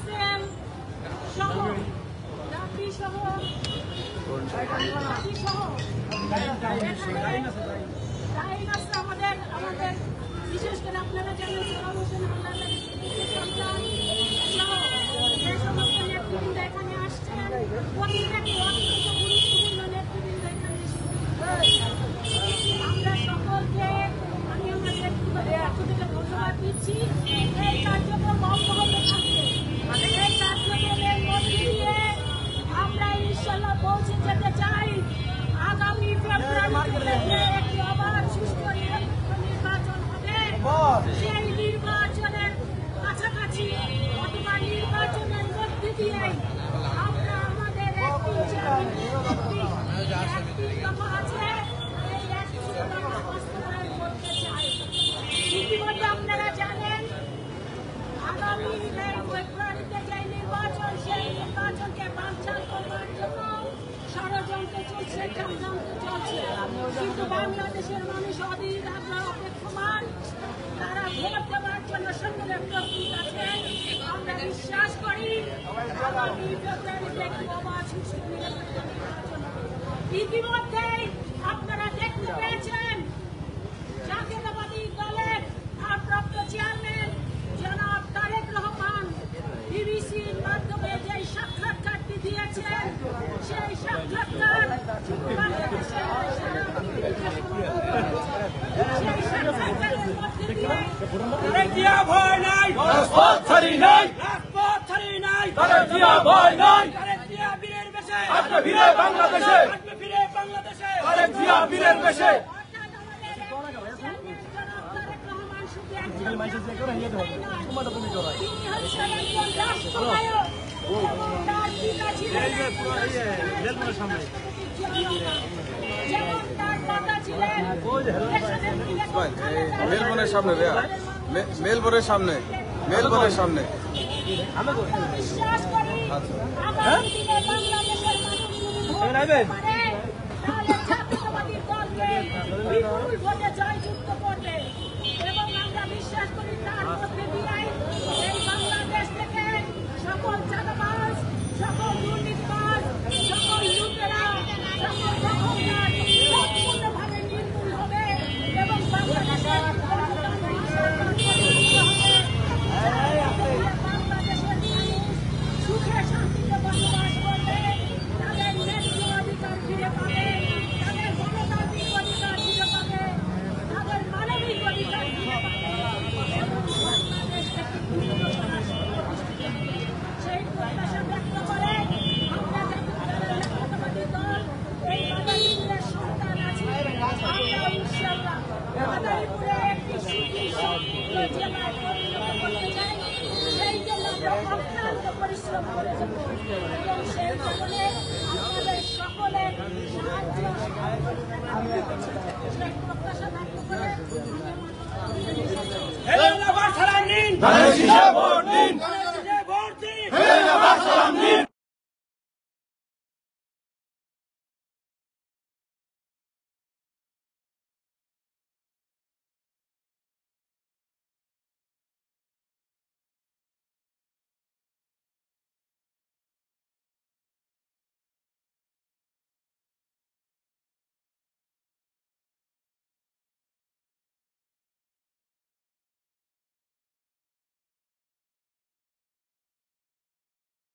SM সহ রাবি সহ আমাদের বিশেষ করে আপনারা জানেন যে সমস্ত নেতৃবৃন্দ এখানে আসছেন, প্রত্যেকটি অত্যন্ত গুরুত্বপূর্ণ নেতৃবৃন্দ এখানে আমরা সকলকে আমি আমার ব্যক্তিগত পক্ষ থেকে ধন্যবাদ দিচ্ছি। এই কার্যক্রম অব্যাহত থাকবে, এই কার্যক্রমের মধ্যে দিয়ে আমরা ইনশাল্লাহ পৌঁছে যেতে চাই আগামী ফেব্রুয়ারিতে একটি অবাধ সুষ্ঠু নির্বাচন হবে। সেই নির্বাচনের কাছাকাছি অথবা নির্বাচনের মধ্যে দিয়ে আমরা আমাদের একটি দফা আছে, এই একটি দফা বাস্তবায়ন করতে চাই। ইতিমধ্যে আপনারা জানেন আগামী ফেব্রুয়ারিতে যে নির্বাচন, সেই নির্বাচনকে বানচাল করবার জন্য ষড়যন্ত্র চলছে, চক্রান্ত চলছে, কিন্তু বাংলাদেশের মানুষ অধীর আগ্রহ অপেক্ষমান, তারা ভোট দেওয়ার জন্য সকলে প্রস্তুত আছে। আমরা বিশ্বাস করি আগামী ফেব্রুয়ারিতে একটি অবাধ সুষ্ঠু নির্বাচন। ইতিমধ্যেই আপনারা দেখতে পেয়েছেন জাতীয়তাবাদী দলের ভারপ্রাপ্ত চেয়ারম্যান জনাব তারেক রহমান বিবিসির মাধ্যমে যে সাক্ষাৎকারটি দিয়েছেন, সেই সাক্ষাৎকার বাংলাদেশের ভয় নাই, রাজপথ ছাড়ি নাই, রাজপথ ছাড়ি নাই, ভয় নাই, বীরের বেশে আসবে, ফিরে বাংলাদেশে আসবে, ফিরে বাংলাদেশে বীরের বেশে। মেলবোর্নের সামনে, মেলবোর্নের সামনে, মেলবোর্নের সামনে। জয়যুক্ত করবে এবং আমরা বিশ্বাস করি তার মধ্যে দিয়ে এই বাংলাদেশ থেকে সকল চাঁদাবাজ, সকল দুর্নীতিবাজ, সকল লুটেরা, সকল দখলদার সম্পূর্ণভাবে নির্মূল হবে এবং বাংলাদেশের বাংলাদেশের মানুষ সুখে শান্তিতে বসবাস করবে, তাদের ন্যায্য অধিকার ফিরে পাবে, তাদের গণতান্ত্রিক অধিকার ফিরে পাবে, তাদের মানবিক অধিকার ফিরে পাবে এবং বাংলাদেশ একটি সেই প্রত্যাশা ব্যক্ত করে আমরা জাতীয়তাবাদী দল এই মাদারীপুরের সন্তান আছি। আমরা ইনশাআল্লাহ মাদারীপুরে একটি সুখী সমৃদ্ধ জেলায় পরিণত করতে চাই। সেই জন্য আমরা অক্লান্ত পরিশ্রম করে যাব এবং সেই কারণে আপনাদের সকলের সাহায্য সেই প্রত্যাশা ব্যক্ত করে ভোট দিন, ভোট দিন।